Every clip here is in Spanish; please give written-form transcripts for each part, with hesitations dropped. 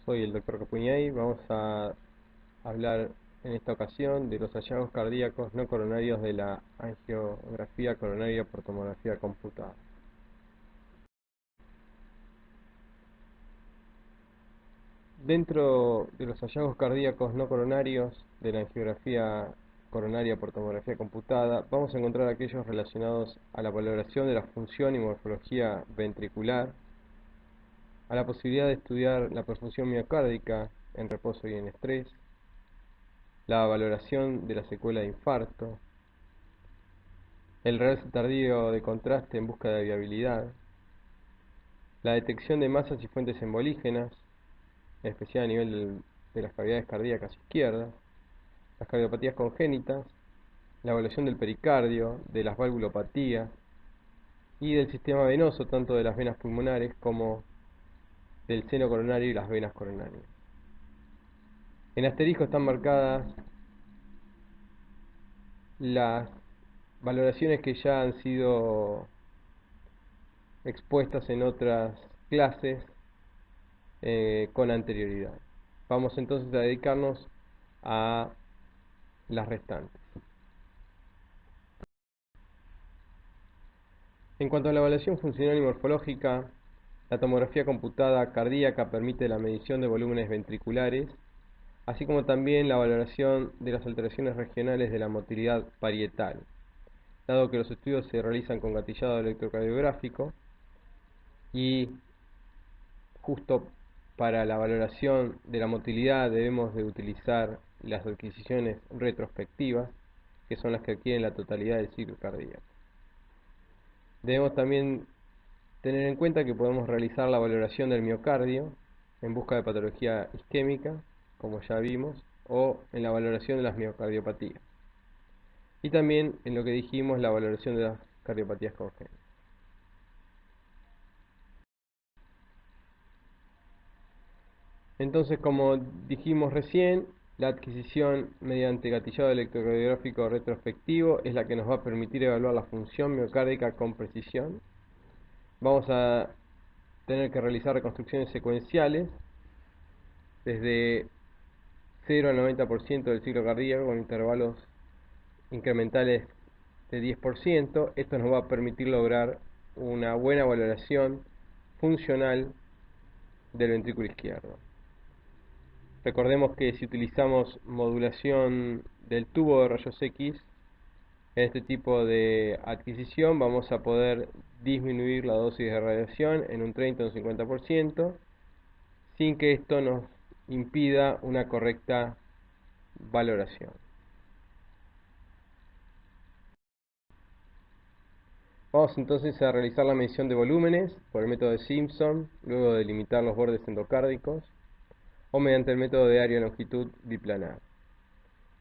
Soy el Dr. Capuñay. Vamos a hablar en esta ocasión de los hallazgos cardíacos no coronarios de la angiografía coronaria por tomografía computada. Dentro de los hallazgos cardíacos no coronarios de la angiografía coronaria por tomografía computada, vamos a encontrar aquellos relacionados a la valoración de la función y morfología ventricular, a la posibilidad de estudiar la perfusión miocárdica en reposo y en estrés, la valoración de la secuela de infarto, el realce tardío de contraste en busca de viabilidad, la detección de masas y fuentes embolígenas, en especial a nivel de las cavidades cardíacas izquierdas, las cardiopatías congénitas, la evaluación del pericardio, de las valvulopatías y del sistema venoso, tanto de las venas pulmonares como del seno coronario y las venas coronarias. En asterisco están marcadas las valoraciones que ya han sido expuestas en otras clases con anterioridad. Vamos entonces a dedicarnos a las restantes. En cuanto a la evaluación funcional y morfológica, la tomografía computada cardíaca permite la medición de volúmenes ventriculares, así como también la valoración de las alteraciones regionales de la motilidad parietal, dado que los estudios se realizan con gatillado electrocardiográfico y justo para la valoración de la motilidad debemos de utilizar las adquisiciones retrospectivas, que son las que adquieren la totalidad del ciclo cardíaco. Debemos también tener en cuenta que podemos realizar la valoración del miocardio en busca de patología isquémica, como ya vimos, o en la valoración de las miocardiopatías. Y también en lo que dijimos, la valoración de las cardiopatías congénitas. Entonces, como dijimos recién, la adquisición mediante gatillado electrocardiográfico retrospectivo es la que nos va a permitir evaluar la función miocárdica con precisión. Vamos a tener que realizar reconstrucciones secuenciales desde 0 al 90% del ciclo cardíaco con intervalos incrementales de 10%. Esto nos va a permitir lograr una buena valoración funcional del ventrículo izquierdo. Recordemos que si utilizamos modulación del tubo de rayos X en este tipo de adquisición, vamos a poder disminuir la dosis de radiación en un 30 o un 50%, sin que esto nos impida una correcta valoración. Vamos entonces a realizar la medición de volúmenes por el método de Simpson, luego de limitar los bordes endocárdicos, o mediante el método de área longitud biplanar.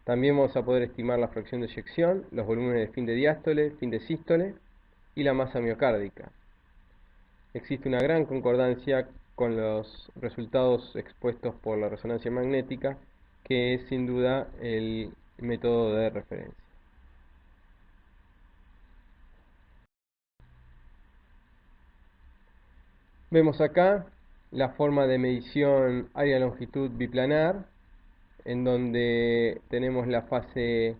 También vamos a poder estimar la fracción de eyección, los volúmenes de fin de diástole, fin de sístole y la masa miocárdica. Existe una gran concordancia con los resultados expuestos por la resonancia magnética, que es sin duda el método de referencia. Vemos acá la forma de medición área-longitud biplanar, en donde tenemos la fase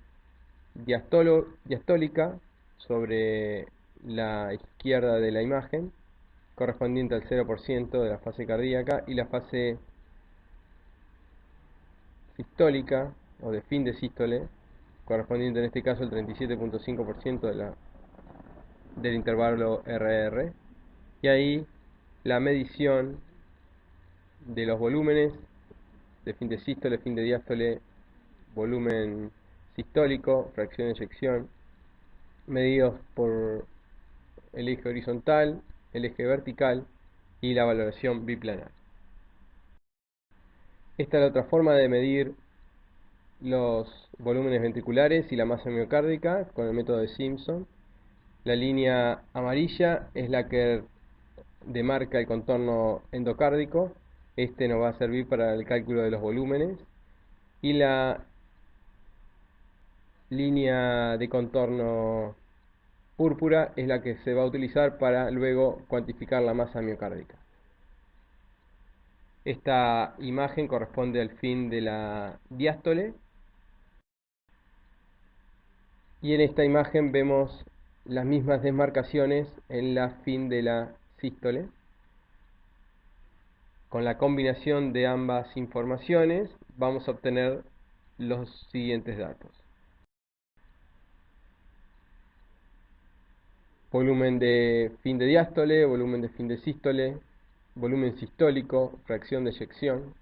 diastólica sobre la izquierda de la imagen, correspondiente al 0% de la fase cardíaca, y la fase sistólica, o de fin de sístole, correspondiente en este caso al 37.5% del intervalo RR, y ahí la medición de los volúmenes de fin de sístole, fin de diástole, volumen sistólico, fracción de eyección, medidos por el eje horizontal, el eje vertical y la valoración biplanar. Esta es la otra forma de medir los volúmenes ventriculares y la masa miocárdica con el método de Simpson. La línea amarilla es la que demarca el contorno endocárdico. Este nos va a servir para el cálculo de los volúmenes. Y la línea de contorno púrpura es la que se va a utilizar para luego cuantificar la masa miocárdica. Esta imagen corresponde al fin de la diástole y en esta imagen vemos las mismas demarcaciones en la fin de la sístole. Con la combinación de ambas informaciones vamos a obtener los siguientes datos. Volumen de fin de diástole, volumen de fin de sístole, volumen sistólico, fracción de eyección,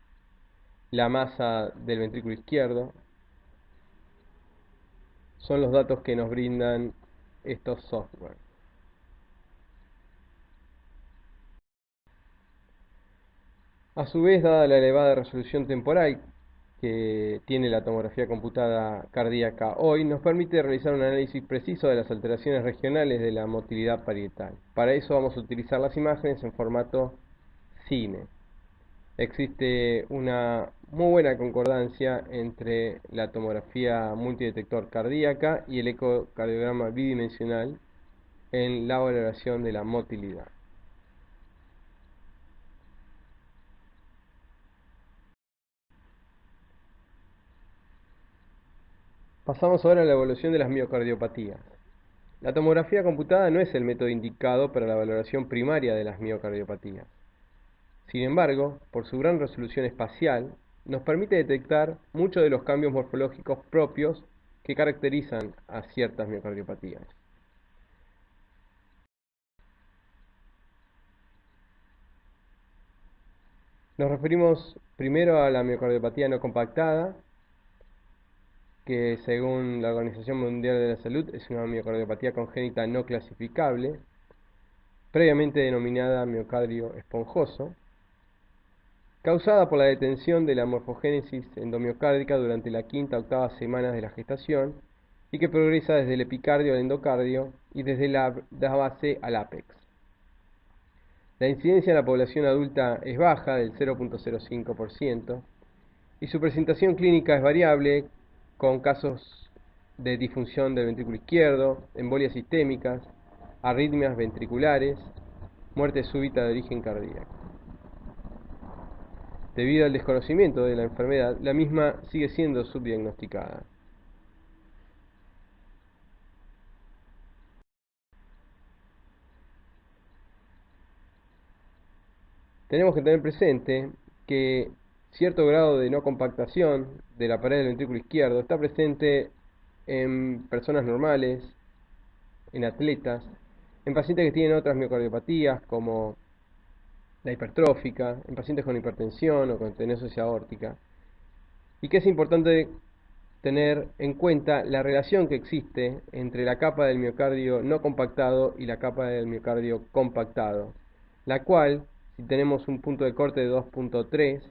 la masa del ventrículo izquierdo. Son los datos que nos brindan estos software. A su vez, dada la elevada resolución temporal que tiene la tomografía computada cardíaca hoy, nos permite realizar un análisis preciso de las alteraciones regionales de la motilidad parietal. Para eso vamos a utilizar las imágenes en formato cine. Existe una muy buena concordancia entre la tomografía multidetector cardíaca y el ecocardiograma bidimensional en la valoración de la motilidad. Pasamos ahora a la evaluación de las miocardiopatías. La tomografía computada no es el método indicado para la valoración primaria de las miocardiopatías. Sin embargo, por su gran resolución espacial, nos permite detectar muchos de los cambios morfológicos propios que caracterizan a ciertas miocardiopatías. Nos referimos primero a la miocardiopatía no compactada, que según la Organización Mundial de la Salud es una miocardiopatía congénita no clasificable, previamente denominada miocardio esponjoso, causada por la detención de la morfogénesis endomiocárdica durante la quinta a octava semana de la gestación y que progresa desde el epicardio al endocardio y desde la base al ápex. La incidencia en la población adulta es baja, del 0.05%, y su presentación clínica es variable, con casos de disfunción del ventrículo izquierdo, embolias sistémicas, arritmias ventriculares, muerte súbita de origen cardíaco. Debido al desconocimiento de la enfermedad, la misma sigue siendo subdiagnosticada. Tenemos que tener presente que cierto grado de no compactación de la pared del ventrículo izquierdo está presente en personas normales, en atletas, en pacientes que tienen otras miocardiopatías como la hipertrófica, en pacientes con hipertensión o con estenosis aórtica, y que es importante tener en cuenta la relación que existe entre la capa del miocardio no compactado y la capa del miocardio compactado, la cual, si tenemos un punto de corte de 2.3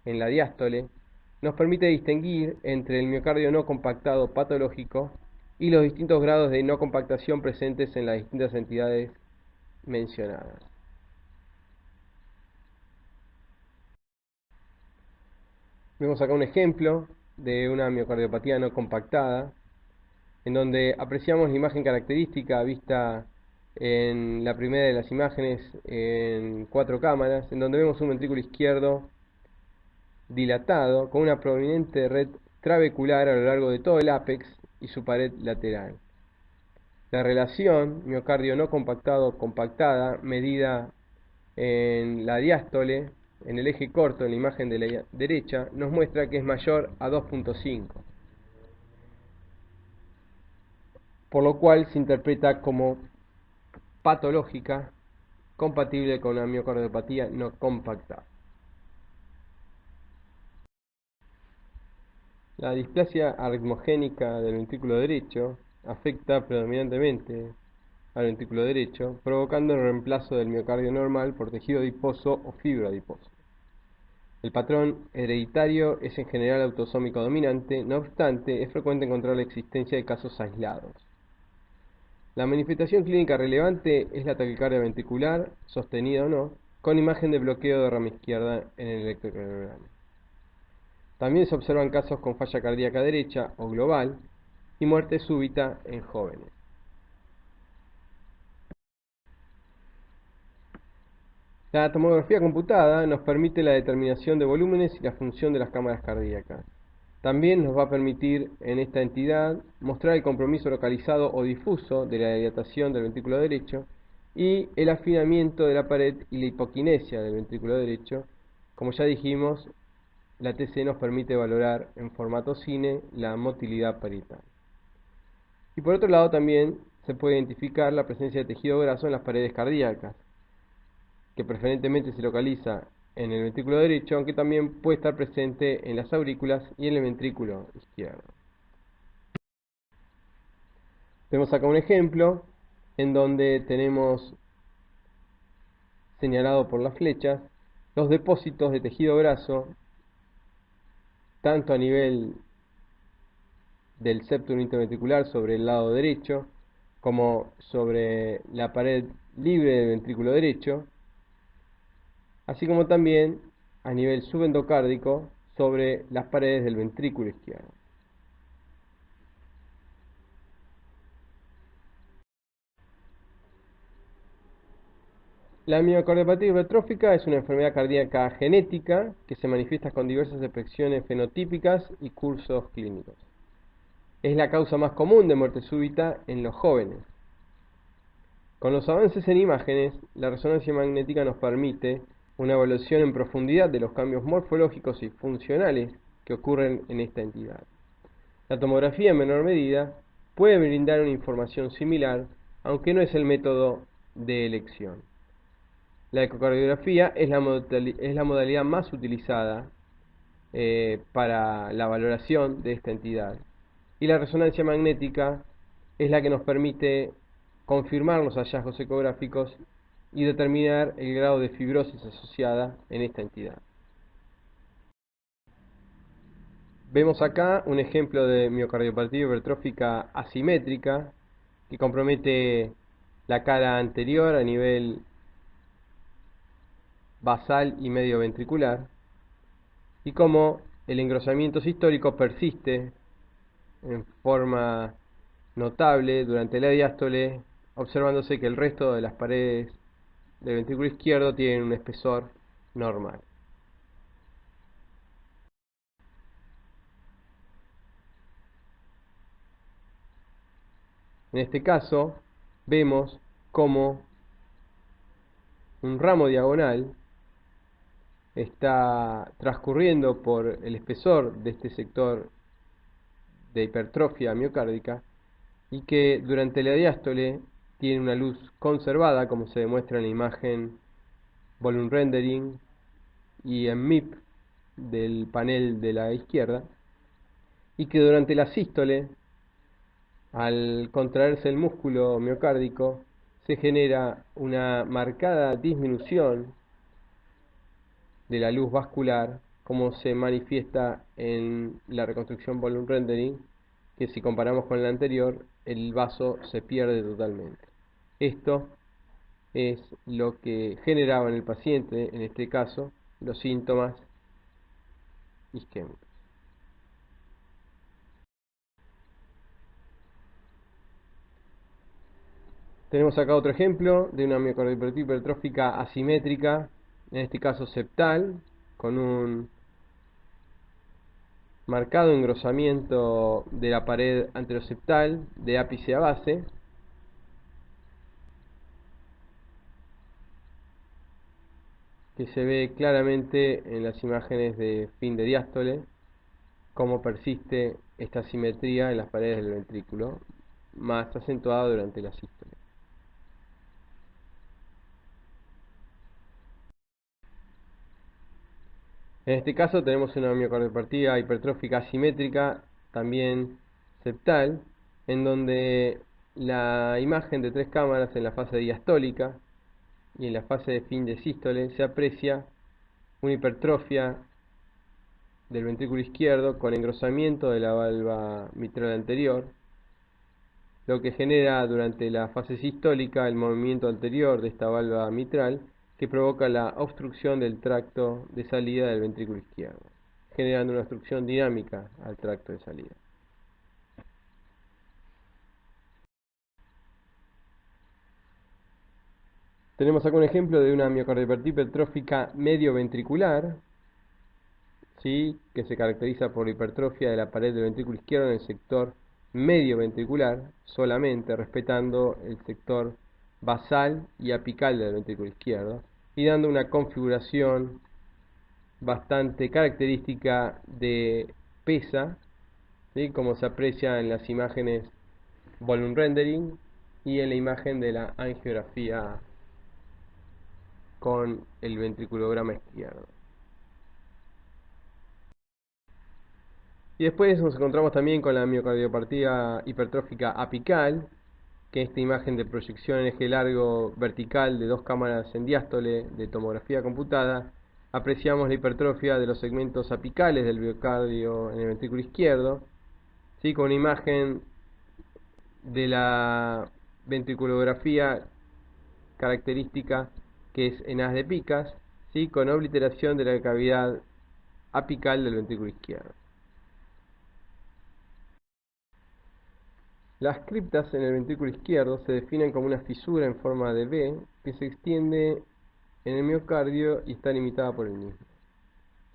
en la diástole, nos permite distinguir entre el miocardio no compactado patológico y los distintos grados de no compactación presentes en las distintas entidades mencionadas. Vemos acá un ejemplo de una miocardiopatía no compactada, en donde apreciamos la imagen característica vista en la primera de las imágenes en 4 cámaras, en donde vemos un ventrículo izquierdo dilatado con una prominente red trabecular a lo largo de todo el ápex y su pared lateral. La relación miocardio no compactado compactada medida en la diástole, en el eje corto en la imagen de la derecha, nos muestra que es mayor a 2.5, por lo cual se interpreta como patológica compatible con una miocardiopatía no compactada. La displasia arritmogénica del ventrículo derecho afecta predominantemente al ventrículo derecho, provocando el reemplazo del miocardio normal por tejido adiposo o fibra adiposa. El patrón hereditario es en general autosómico dominante, no obstante, es frecuente encontrar la existencia de casos aislados. La manifestación clínica relevante es la taquicardia ventricular, sostenida o no, con imagen de bloqueo de rama izquierda en el electrocardiograma. También se observan casos con falla cardíaca derecha o global y muerte súbita en jóvenes. La tomografía computada nos permite la determinación de volúmenes y la función de las cámaras cardíacas. También nos va a permitir en esta entidad mostrar el compromiso localizado o difuso de la dilatación del ventrículo derecho y el afinamiento de la pared y la hipoquinesia del ventrículo derecho. Como ya dijimos, la TC nos permite valorar en formato cine la motilidad parietal. Y por otro lado también se puede identificar la presencia de tejido graso en las paredes cardíacas, que preferentemente se localiza en el ventrículo derecho, aunque también puede estar presente en las aurículas y en el ventrículo izquierdo. Vemos acá un ejemplo en donde tenemos señalado por las flechas los depósitos de tejido graso, tanto a nivel del septum interventricular sobre el lado derecho, como sobre la pared libre del ventrículo derecho, así como también a nivel subendocárdico sobre las paredes del ventrículo izquierdo. La miocardiopatía hipertrófica es una enfermedad cardíaca genética que se manifiesta con diversas expresiones fenotípicas y cursos clínicos. Es la causa más común de muerte súbita en los jóvenes. Con los avances en imágenes, la resonancia magnética nos permite una evaluación en profundidad de los cambios morfológicos y funcionales que ocurren en esta entidad. La tomografía en menor medida puede brindar una información similar, aunque no es el método de elección. La ecocardiografía es la modalidad más utilizada para la valoración de esta entidad. Y la resonancia magnética es la que nos permite confirmar los hallazgos ecográficos y determinar el grado de fibrosis asociada en esta entidad. Vemos acá un ejemplo de miocardiopatía hipertrófica asimétrica que compromete la cara anterior a nivel basal y medio ventricular, y como el engrosamiento sistólico persiste en forma notable durante la diástole, observándose que el resto de las paredes del ventrículo izquierdo tienen un espesor normal. En este caso, vemos cómo un ramo diagonal está transcurriendo por el espesor de este sector de hipertrofia miocárdica y que durante la diástole tiene una luz conservada, como se demuestra en la imagen volume rendering y en MIP del panel de la izquierda, y que durante la sístole, al contraerse el músculo miocárdico, se genera una marcada disminución de la luz vascular, como se manifiesta en la reconstrucción volume rendering, que si comparamos con la anterior, el vaso se pierde totalmente. Esto es lo que generaba en el paciente, en este caso, los síntomas isquémicos. Tenemos acá otro ejemplo de una miocardiopatía hipertrófica asimétrica, en este caso septal, con un marcado engrosamiento de la pared anteroseptal de ápice a base, que se ve claramente en las imágenes de fin de diástole, cómo persiste esta simetría en las paredes del ventrículo, más acentuada durante la sístole. En este caso tenemos una miocardiopatía hipertrófica asimétrica, también septal, en donde la imagen de 3 cámaras en la fase diastólica y en la fase de fin de sístole se aprecia una hipertrofia del ventrículo izquierdo con engrosamiento de la valva mitral anterior, lo que genera durante la fase sistólica el movimiento anterior de esta valva mitral que provoca la obstrucción del tracto de salida del ventrículo izquierdo, generando una obstrucción dinámica al tracto de salida. Tenemos acá un ejemplo de una miocardiopatía hipertrófica medio ventricular, ¿sí? Que se caracteriza por la hipertrofia de la pared del ventrículo izquierdo en el sector medio ventricular, solamente respetando el sector basal y apical del ventrículo izquierdo, y dando una configuración bastante característica de PESA, ¿sí? Como se aprecia en las imágenes volume rendering y en la imagen de la angiografía con el ventriculograma izquierdo. Y después nos encontramos también con la miocardiopatía hipertrófica apical, que esta imagen de proyección en eje largo vertical de dos cámaras en diástole de tomografía computada, apreciamos la hipertrofia de los segmentos apicales del miocardio en el ventrículo izquierdo, ¿sí? Con una imagen de la ventriculografía característica que es en haz de picas, ¿sí? Con obliteración de la cavidad apical del ventrículo izquierdo. Las criptas en el ventrículo izquierdo se definen como una fisura en forma de V que se extiende en el miocardio y está limitada por el mismo.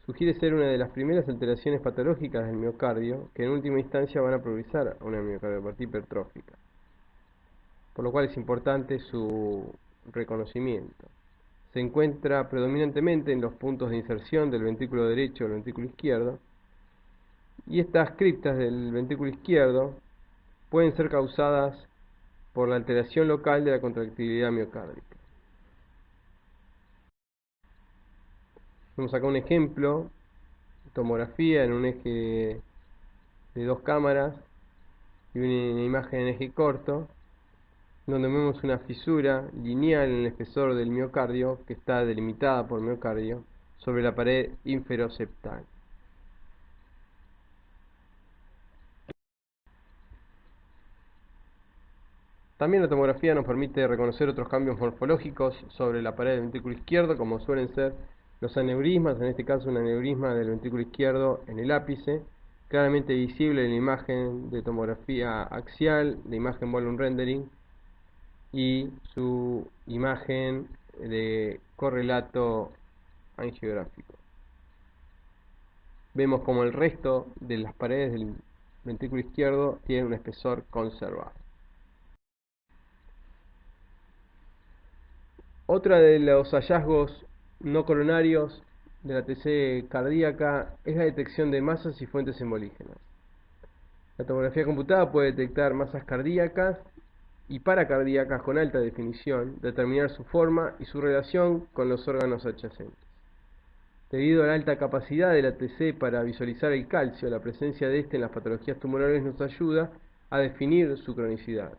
Sugiere ser una de las primeras alteraciones patológicas del miocardio que en última instancia van a progresar a una miocardiopatía hipertrófica, por lo cual es importante su reconocimiento. Se encuentra predominantemente en los puntos de inserción del ventrículo derecho o el ventrículo izquierdo, y estas criptas del ventrículo izquierdo pueden ser causadas por la alteración local de la contractilidad miocárdica. Vemos acá un ejemplo, tomografía en un eje de dos cámaras y una imagen en eje corto, donde vemos una fisura lineal en el espesor del miocardio que está delimitada por miocardio sobre la pared inferoseptal. También la tomografía nos permite reconocer otros cambios morfológicos sobre la pared del ventrículo izquierdo, como suelen ser los aneurismas, en este caso un aneurisma del ventrículo izquierdo en el ápice, claramente visible en la imagen de tomografía axial, de imagen volume rendering, y su imagen de correlato angiográfico. Vemos como el resto de las paredes del ventrículo izquierdo tienen un espesor conservado. Otra de los hallazgos no coronarios de la TC cardíaca es la detección de masas y fuentes embolígenas. La tomografía computada puede detectar masas cardíacas y paracardíacas con alta definición, determinar su forma y su relación con los órganos adyacentes. Debido a la alta capacidad de la TC para visualizar el calcio, la presencia de este en las patologías tumorales nos ayuda a definir su cronicidad.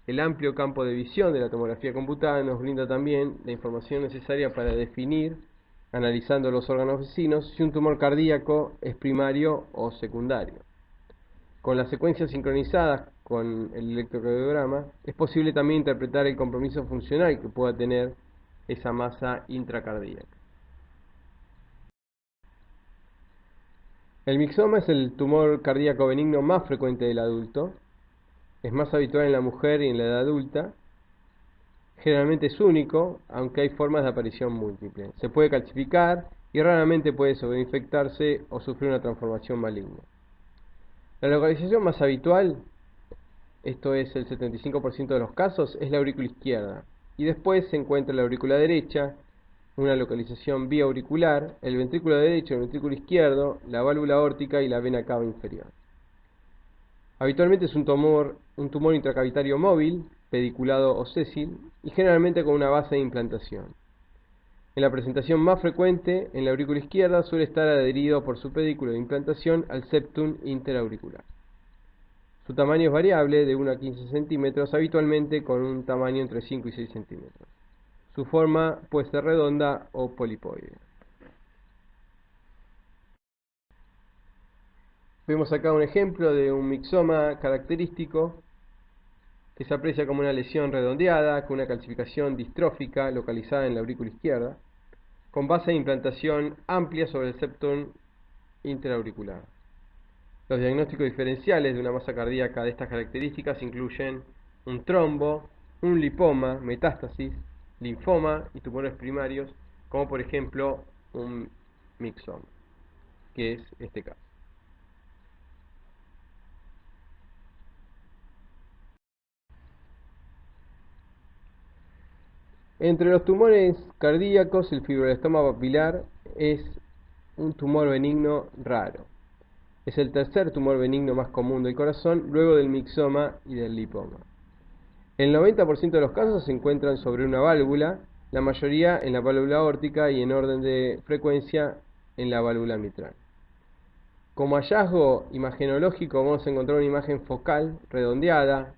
El amplio campo de visión de la tomografía computada nos brinda también la información necesaria para definir, analizando los órganos vecinos, si un tumor cardíaco es primario o secundario. Con las secuencias sincronizadas con el electrocardiograma, es posible también interpretar el compromiso funcional que pueda tener esa masa intracardíaca. El mixoma es el tumor cardíaco benigno más frecuente del adulto. Es más habitual en la mujer y en la edad adulta. Generalmente es único, aunque hay formas de aparición múltiple. Se puede calcificar y raramente puede sobreinfectarse o sufrir una transformación maligna. La localización más habitual, esto es el 75% de los casos, es la aurícula izquierda. Y después se encuentra la aurícula derecha, una localización biauricular, el ventrículo derecho, el ventrículo izquierdo, la válvula aórtica y la vena cava inferior. Habitualmente es un tumor intracavitario móvil, pediculado o sésil, y generalmente con una base de implantación. En la presentación más frecuente, en la aurícula izquierda, suele estar adherido por su pedículo de implantación al septum interauricular. Su tamaño es variable, de 1 a 15 centímetros, habitualmente con un tamaño entre 5 y 6 centímetros. Su forma puede ser redonda o polipoide. Vemos acá un ejemplo de un mixoma característico que se aprecia como una lesión redondeada con una calcificación distrófica localizada en la aurícula izquierda, con base de implantación amplia sobre el septum interauricular. Los diagnósticos diferenciales de una masa cardíaca de estas características incluyen un trombo, un lipoma, metástasis, linfoma y tumores primarios, como por ejemplo un mixoma, que es este caso. Entre los tumores cardíacos, el fibroblastoma papilar es un tumor benigno raro. Es el tercer tumor benigno más común del corazón, luego del mixoma y del lipoma. El 90% de los casos se encuentran sobre una válvula, la mayoría en la válvula aórtica y en orden de frecuencia en la válvula mitral. Como hallazgo imagenológico vamos a encontrar una imagen focal redondeada,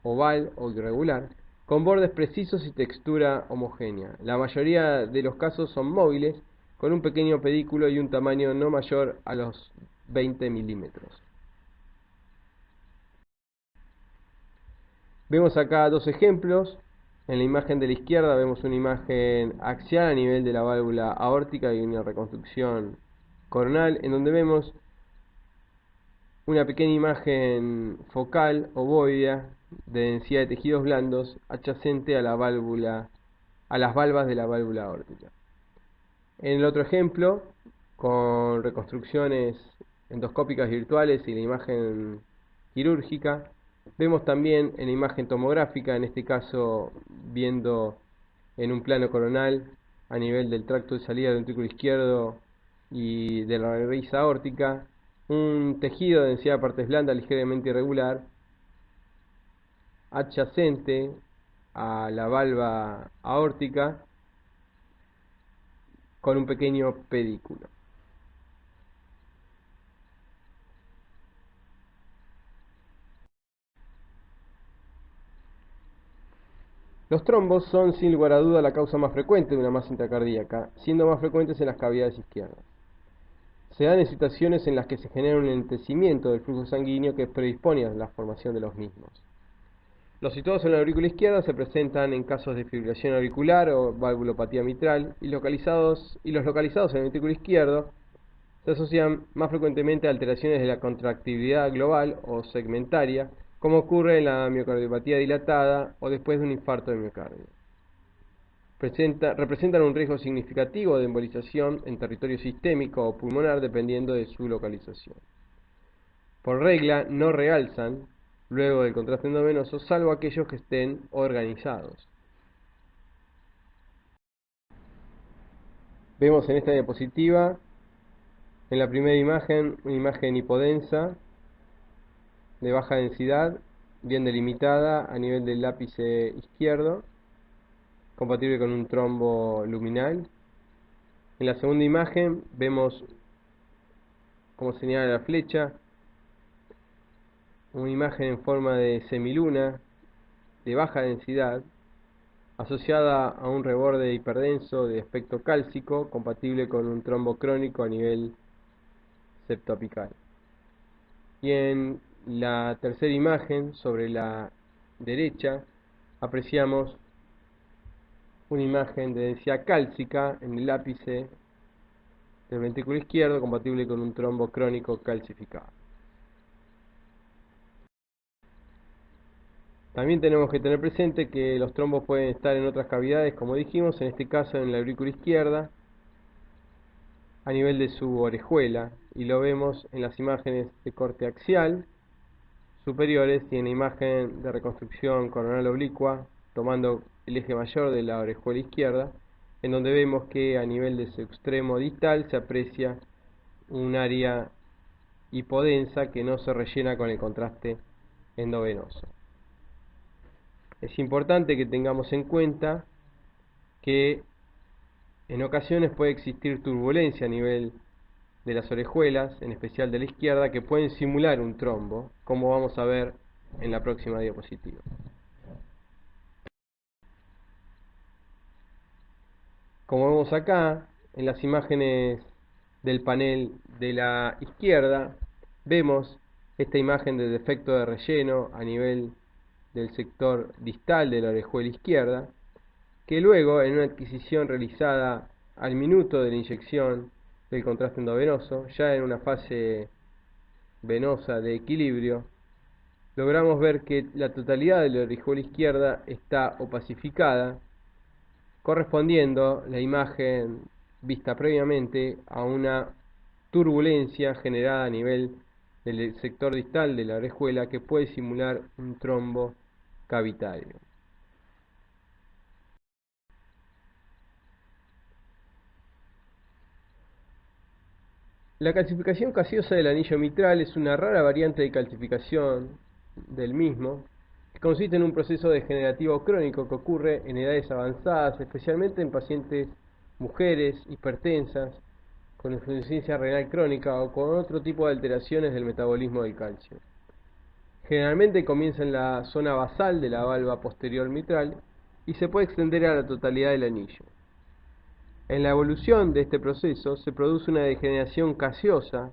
oval o irregular, con bordes precisos y textura homogénea. La mayoría de los casos son móviles, con un pequeño pedículo y un tamaño no mayor a los 20 milímetros. Vemos acá dos ejemplos. En la imagen de la izquierda vemos una imagen axial a nivel de la válvula aórtica y una reconstrucción coronal, en donde vemos una pequeña imagen focal ovoidea de densidad de tejidos blandos adyacente a la válvula, a las valvas de la válvula aórtica. En el otro ejemplo, con reconstrucciones endoscópicas virtuales y la imagen quirúrgica, vemos también en la imagen tomográfica, en este caso viendo en un plano coronal a nivel del tracto de salida del ventrículo izquierdo y de la raíz aórtica, un tejido de densidad de partes blandas ligeramente irregular adyacente a la valva aórtica con un pequeño pedículo. Los trombos son sin lugar a duda la causa más frecuente de una masa intracardíaca, siendo más frecuentes en las cavidades izquierdas. Se dan en situaciones en las que se genera un enlentecimiento del flujo sanguíneo que predispone a la formación de los mismos. Los situados en la aurícula izquierda se presentan en casos de fibrilación auricular o valvulopatía mitral y los localizados en el ventrículo izquierdo se asocian más frecuentemente a alteraciones de la contractibilidad global o segmentaria, como ocurre en la miocardiopatía dilatada o después de un infarto de miocardio. Representan un riesgo significativo de embolización en territorio sistémico o pulmonar dependiendo de su localización. Por regla, no realzan luego del contraste endovenoso, salvo aquellos que estén organizados. Vemos en esta diapositiva, en la primera imagen, una imagen hipodensa de baja densidad, bien delimitada a nivel del ápice izquierdo, compatible con un trombo luminal. En la segunda imagen vemos, como señala la flecha, una imagen en forma de semiluna de baja densidad, asociada a un reborde hiperdenso de aspecto cálcico, compatible con un trombo crónico a nivel septoapical. Y en la tercera imagen, sobre la derecha, apreciamos una imagen de densidad cálcica en el ápice del ventrículo izquierdo, compatible con un trombo crónico calcificado. También tenemos que tener presente que los trombos pueden estar en otras cavidades, como dijimos, en este caso en la aurícula izquierda, a nivel de su orejuela, y lo vemos en las imágenes de corte axial superiores y en la imagen de reconstrucción coronal oblicua, tomando el eje mayor de la orejuela izquierda, en donde vemos que a nivel de su extremo distal se aprecia un área hipodensa que no se rellena con el contraste endovenoso. Es importante que tengamos en cuenta que en ocasiones puede existir turbulencia a nivel de las orejuelas, en especial de la izquierda, que pueden simular un trombo, como vamos a ver en la próxima diapositiva. Como vemos acá, en las imágenes del panel de la izquierda, vemos esta imagen de defecto de relleno a nivel del sector distal de la orejuela izquierda, que luego, en una adquisición realizada al minuto de la inyección del contraste endovenoso, ya en una fase venosa de equilibrio, logramos ver que la totalidad de la orejuela izquierda está opacificada, correspondiendo la imagen vista previamente a una turbulencia generada a nivel del sector distal de la orejuela que puede simular un trombo cavitario. La calcificación gaseosa del anillo mitral es una rara variante de calcificación del mismo, que consiste en un proceso degenerativo crónico que ocurre en edades avanzadas, especialmente en pacientes mujeres hipertensas, con insuficiencia renal crónica o con otro tipo de alteraciones del metabolismo del calcio. Generalmente comienza en la zona basal de la valva posterior mitral y se puede extender a la totalidad del anillo. En la evolución de este proceso se produce una degeneración gaseosa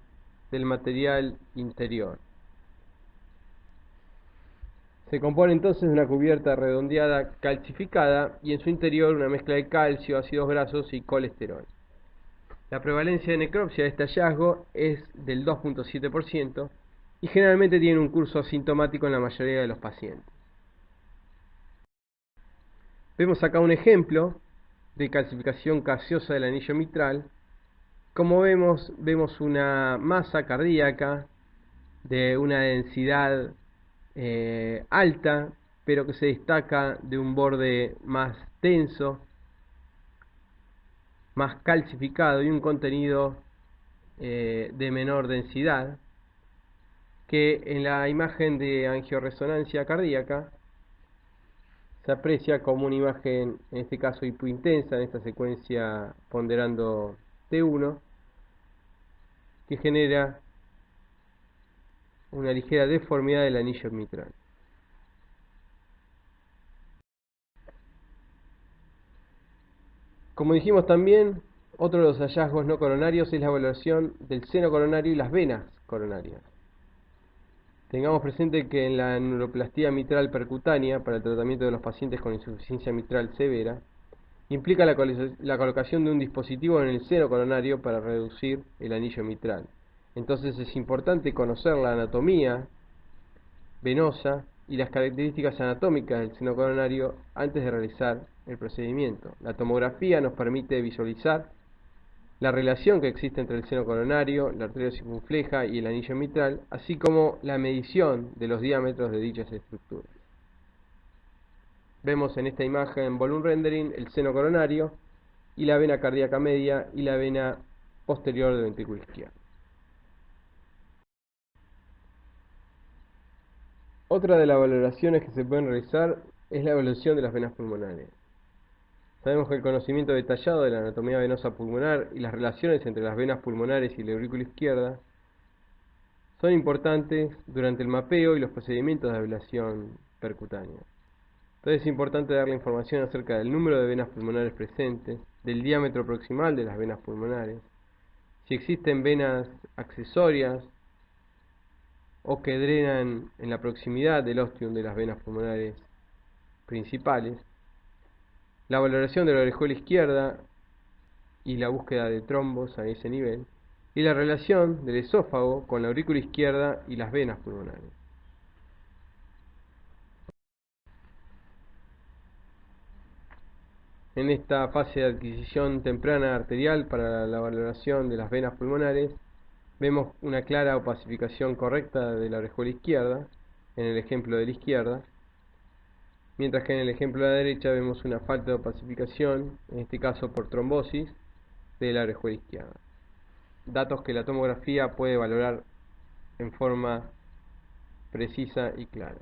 del material interior. Se compone entonces de una cubierta redondeada calcificada y en su interior una mezcla de calcio, ácidos grasos y colesterol. La prevalencia de necropsia de este hallazgo es del 2.7% y generalmente tiene un curso asintomático en la mayoría de los pacientes. Vemos acá un ejemplo de calcificación gaseosa del anillo mitral. Como vemos una masa cardíaca de una densidad alta, pero que se destaca de un borde más denso, más calcificado y un contenido de menor densidad, que en la imagen de angioresonancia cardíaca se aprecia como una imagen, en este caso hipointensa, en esta secuencia ponderando T1, que genera una ligera deformidad del anillo mitral. Como dijimos también, otro de los hallazgos no coronarios es la valoración del seno coronario y las venas coronarias. Tengamos presente que en la neuroplastía mitral percutánea, para el tratamiento de los pacientes con insuficiencia mitral severa, implica la colocación de un dispositivo en el seno coronario para reducir el anillo mitral. Entonces es importante conocer la anatomía venosa y las características anatómicas del seno coronario antes de realizar el procedimiento. La tomografía nos permite visualizar la relación que existe entre el seno coronario, la arteria circunfleja y el anillo mitral, así como la medición de los diámetros de dichas estructuras. Vemos en esta imagen volume rendering el seno coronario y la vena cardíaca media y la vena posterior del ventrículo izquierdo. Otra de las valoraciones que se pueden realizar es la evaluación de las venas pulmonares. Sabemos que el conocimiento detallado de la anatomía venosa pulmonar y las relaciones entre las venas pulmonares y la aurícula izquierda son importantes durante el mapeo y los procedimientos de ablación percutánea. Entonces es importante darle información acerca del número de venas pulmonares presentes, del diámetro proximal de las venas pulmonares, si existen venas accesorias o que drenan en la proximidad del ostium de las venas pulmonares principales, la valoración de la orejuela izquierda y la búsqueda de trombos a ese nivel, y la relación del esófago con la aurícula izquierda y las venas pulmonares. En esta fase de adquisición temprana arterial para la valoración de las venas pulmonares, vemos una clara opacificación correcta de la orejuela izquierda, en el ejemplo de la izquierda, mientras que en el ejemplo de la derecha vemos una falta de opacificación, en este caso por trombosis, de la orejuela izquierda. Datos que la tomografía puede valorar en forma precisa y clara.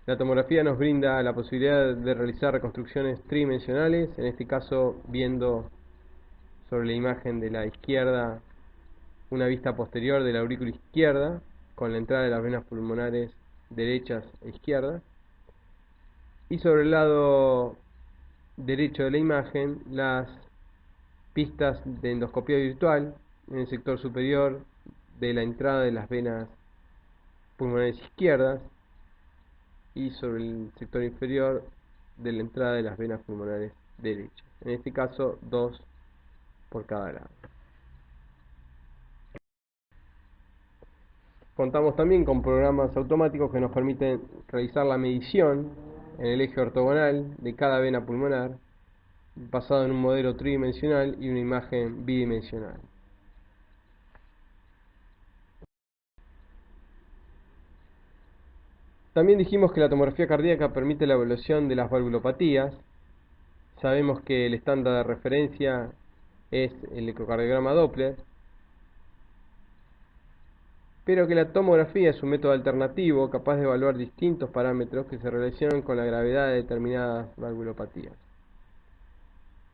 La tomografía nos brinda la posibilidad de realizar reconstrucciones tridimensionales, en este caso viendo sobre la imagen de la izquierda una vista posterior de la aurícula izquierda con la entrada de las venas pulmonares derechas e izquierdas, y sobre el lado derecho de la imagen las pistas de endoscopía virtual en el sector superior de la entrada de las venas pulmonares izquierdas y sobre el sector inferior de la entrada de las venas pulmonares derechas. En este caso, dos por cada lado. Contamos también con programas automáticos que nos permiten realizar la medición en el eje ortogonal de cada vena pulmonar, basado en un modelo tridimensional y una imagen bidimensional. También dijimos que la tomografía cardíaca permite la evaluación de las valvulopatías. Sabemos que el estándar de referencia es el ecocardiograma Doppler, pero que la tomografía es un método alternativo capaz de evaluar distintos parámetros que se relacionan con la gravedad de determinadas valvulopatías.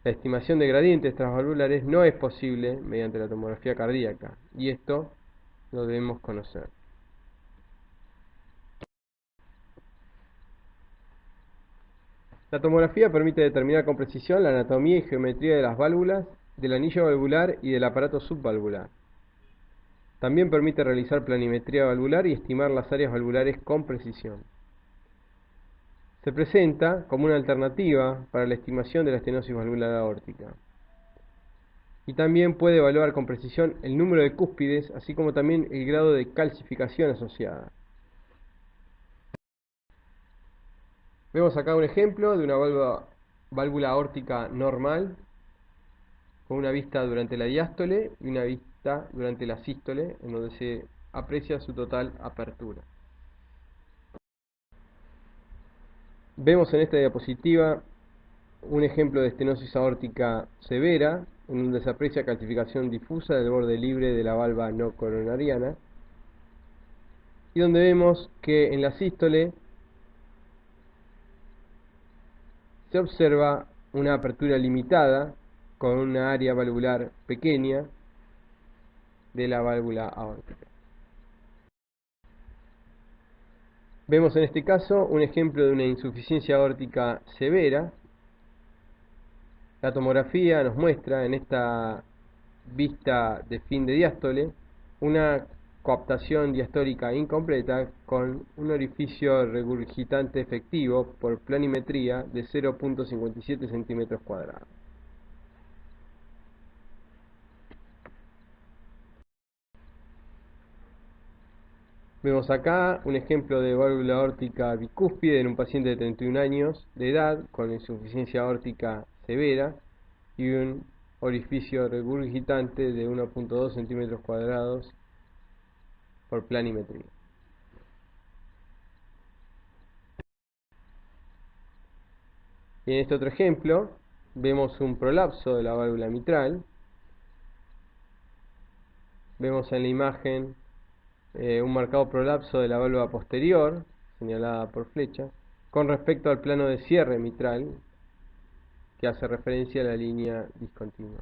La estimación de gradientes transvalvulares no es posible mediante la tomografía cardíaca, y esto lo debemos conocer. La tomografía permite determinar con precisión la anatomía y geometría de las válvulas, del anillo valvular y del aparato subvalvular. También permite realizar planimetría valvular y estimar las áreas valvulares con precisión. Se presenta como una alternativa para la estimación de la estenosis valvular aórtica. Y también puede evaluar con precisión el número de cúspides, así como también el grado de calcificación asociada. Vemos acá un ejemplo de una válvula aórtica normal, con una vista durante la diástole y una vista durante la sístole, en donde se aprecia su total apertura. Vemos en esta diapositiva un ejemplo de estenosis aórtica severa, en donde se aprecia calcificación difusa del borde libre de la valva no coronariana, y donde vemos que en la sístole se observa una apertura limitada con una área valvular pequeña de la válvula aórtica. Vemos en este caso un ejemplo de una insuficiencia aórtica severa. La tomografía nos muestra en esta vista de fin de diástole una coaptación diastólica incompleta con un orificio regurgitante efectivo por planimetría de 0.57 centímetros cuadrados. Vemos acá un ejemplo de válvula aórtica bicúspide en un paciente de 31 años de edad con insuficiencia aórtica severa y un orificio regurgitante de 1.2 centímetros cuadrados por planimetría. Y en este otro ejemplo vemos un prolapso de la válvula mitral. Vemos en la imagen un marcado prolapso de la válvula posterior, señalada por flecha, con respecto al plano de cierre mitral, que hace referencia a la línea discontinua.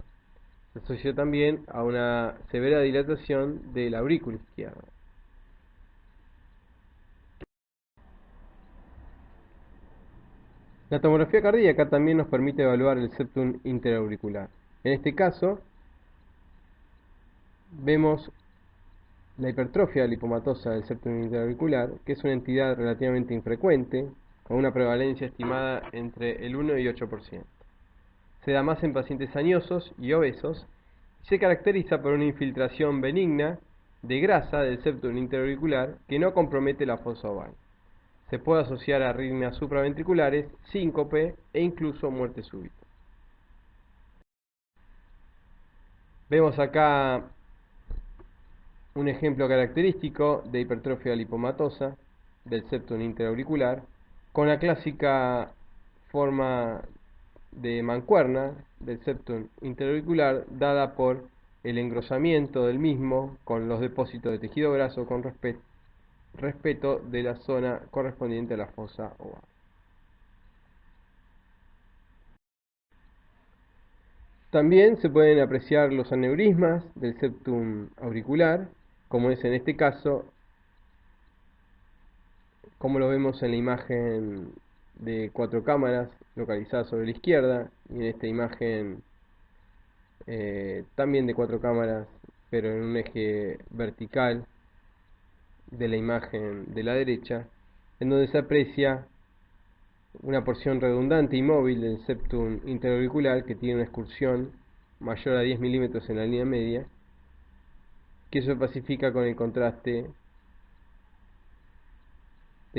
Se asoció también a una severa dilatación de la aurícula izquierda. La tomografía cardíaca también nos permite evaluar el septum interauricular. En este caso, vemos la hipertrofia lipomatosa del septum interauricular, que es una entidad relativamente infrecuente, con una prevalencia estimada entre el 1 y 8%. Se da más en pacientes añosos y obesos y se caracteriza por una infiltración benigna de grasa del septum interauricular que no compromete la fosa oval. Se puede asociar a arritmias supraventriculares, síncope e incluso muerte súbita. Vemos acá un ejemplo característico de hipertrofia lipomatosa del septum interauricular con la clásica forma de mancuerna del septum interauricular dada por el engrosamiento del mismo con los depósitos de tejido graso con respeto de la zona correspondiente a la fosa oval. También se pueden apreciar los aneurismas del septum auricular, como es en este caso, como lo vemos en la imagen de 4 cámaras localizada sobre la izquierda, y en esta imagen también de 4 cámaras, pero en un eje vertical de la imagen de la derecha, en donde se aprecia una porción redundante y móvil del septum interauricular que tiene una excursión mayor a 10 milímetros en la línea media, que se pacifica con el contraste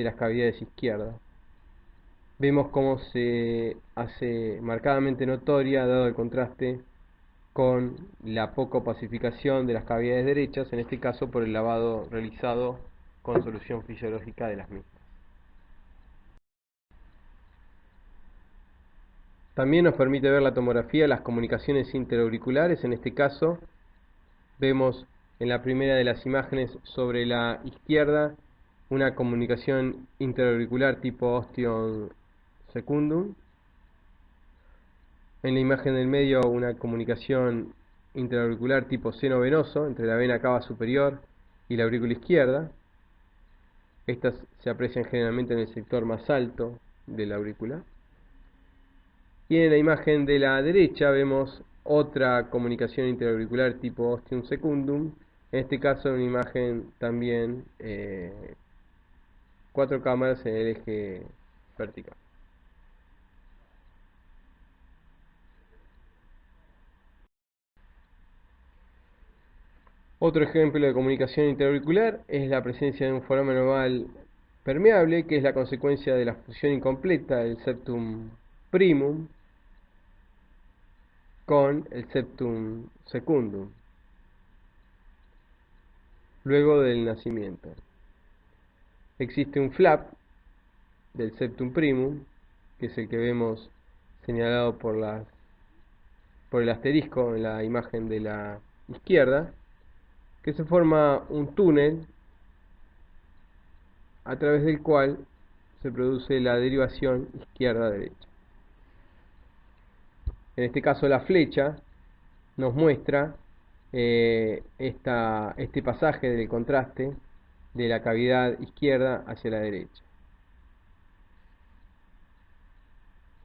de las cavidades izquierdas. Vemos cómo se hace marcadamente notoria, dado el contraste con la poca opacificación de las cavidades derechas, en este caso por el lavado realizado con solución fisiológica de las mismas. También nos permite ver la tomografía las comunicaciones interauriculares. En este caso vemos en la primera de las imágenes sobre la izquierda una comunicación interauricular tipo ostium secundum. En la imagen del medio una comunicación interauricular tipo seno venoso entre la vena cava superior y la aurícula izquierda. Estas se aprecian generalmente en el sector más alto de la aurícula. Y en la imagen de la derecha vemos otra comunicación interauricular tipo ostium secundum. En este caso una imagen también 4 cámaras en el eje vertical. Otro ejemplo de comunicación interauricular es la presencia de un foramen oval permeable, que es la consecuencia de la fusión incompleta del septum primum con el septum secundum luego del nacimiento. Existe un flap del septum primum, que es el que vemos señalado por el asterisco en la imagen de la izquierda, que se forma un túnel a través del cual se produce la derivación izquierda-derecha. En este caso la flecha nos muestra este pasaje del contraste de la cavidad izquierda hacia la derecha.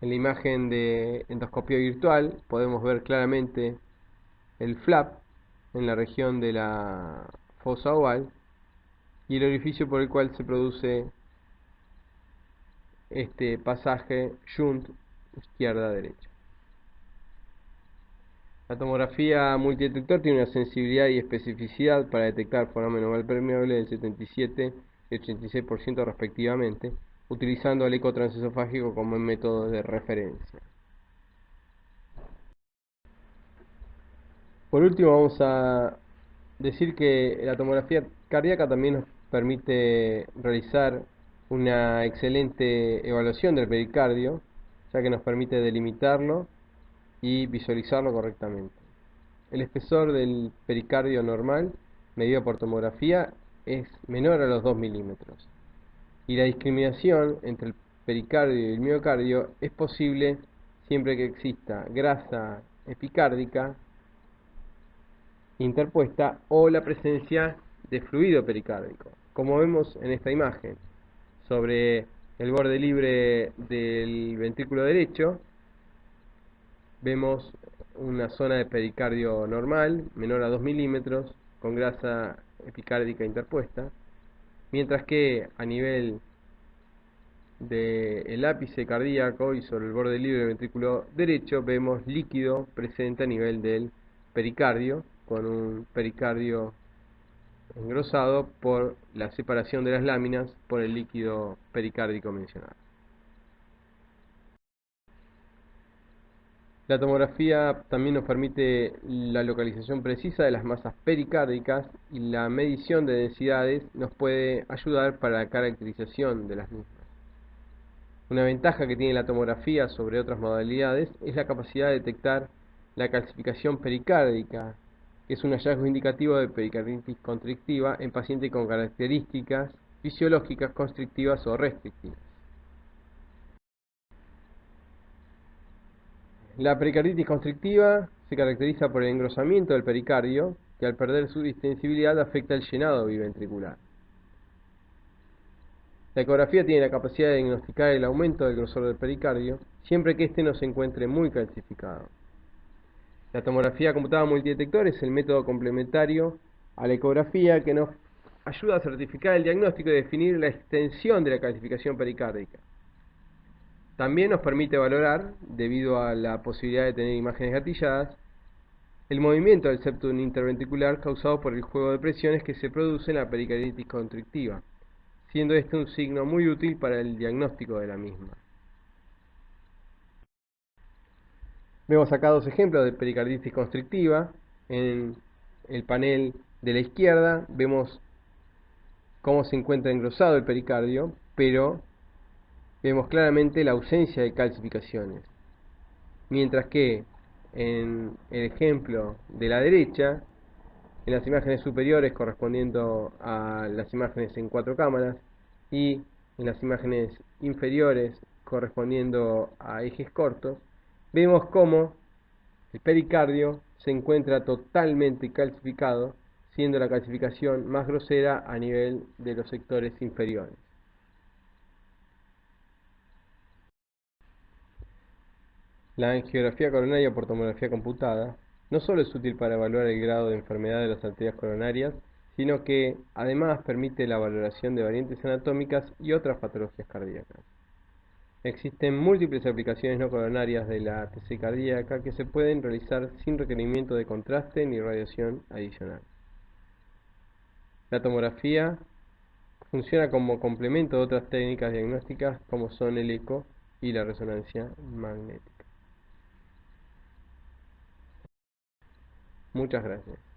En la imagen de endoscopía virtual podemos ver claramente el flap en la región de la fosa oval y el orificio por el cual se produce este pasaje shunt izquierda-derecha. La tomografía multidetector tiene una sensibilidad y especificidad para detectar foramen oval permeable del 77 y 86% respectivamente, utilizando el eco transesofágico como método de referencia. Por último, vamos a decir que la tomografía cardíaca también nos permite realizar una excelente evaluación del pericardio, ya que nos permite delimitarlo y visualizarlo correctamente. El espesor del pericardio normal, medido por tomografía, es menor a los 2 milímetros. Y la discriminación entre el pericardio y el miocardio es posible siempre que exista grasa epicárdica interpuesta o la presencia de fluido pericárdico, como vemos en esta imagen. Sobre el borde libre del ventrículo derecho vemos una zona de pericardio normal, menor a 2 milímetros, con grasa epicárdica interpuesta, mientras que a nivel del ápice cardíaco y sobre el borde libre del ventrículo derecho vemos líquido presente a nivel del pericardio, con un pericardio engrosado por la separación de las láminas por el líquido pericárdico mencionado. La tomografía también nos permite la localización precisa de las masas pericárdicas y la medición de densidades nos puede ayudar para la caracterización de las mismas. Una ventaja que tiene la tomografía sobre otras modalidades es la capacidad de detectar la calcificación pericárdica, que es un hallazgo indicativo de pericarditis constrictiva en pacientes con características fisiológicas constrictivas o restrictivas. La pericarditis constrictiva se caracteriza por el engrosamiento del pericardio, que al perder su distensibilidad afecta el llenado biventricular. La ecografía tiene la capacidad de diagnosticar el aumento del grosor del pericardio, siempre que éste no se encuentre muy calcificado. La tomografía computada multidetector es el método complementario a la ecografía que nos ayuda a certificar el diagnóstico y definir la extensión de la calcificación pericárdica. También nos permite valorar, debido a la posibilidad de tener imágenes gatilladas, el movimiento del septum interventricular causado por el juego de presiones que se produce en la pericarditis constrictiva, siendo este un signo muy útil para el diagnóstico de la misma. Vemos acá dos ejemplos de pericarditis constrictiva. En el panel de la izquierda vemos cómo se encuentra engrosado el pericardio, pero vemos claramente la ausencia de calcificaciones. Mientras que en el ejemplo de la derecha, en las imágenes superiores correspondiendo a las imágenes en 4 cámaras y en las imágenes inferiores correspondiendo a ejes cortos, vemos cómo el pericardio se encuentra totalmente calcificado, siendo la calcificación más grosera a nivel de los sectores inferiores. La angiografía coronaria por tomografía computada no solo es útil para evaluar el grado de enfermedad de las arterias coronarias, sino que además permite la valoración de variantes anatómicas y otras patologías cardíacas. Existen múltiples aplicaciones no coronarias de la TC cardíaca que se pueden realizar sin requerimiento de contraste ni radiación adicional. La tomografía funciona como complemento de otras técnicas diagnósticas como son el eco y la resonancia magnética. Muchas gracias.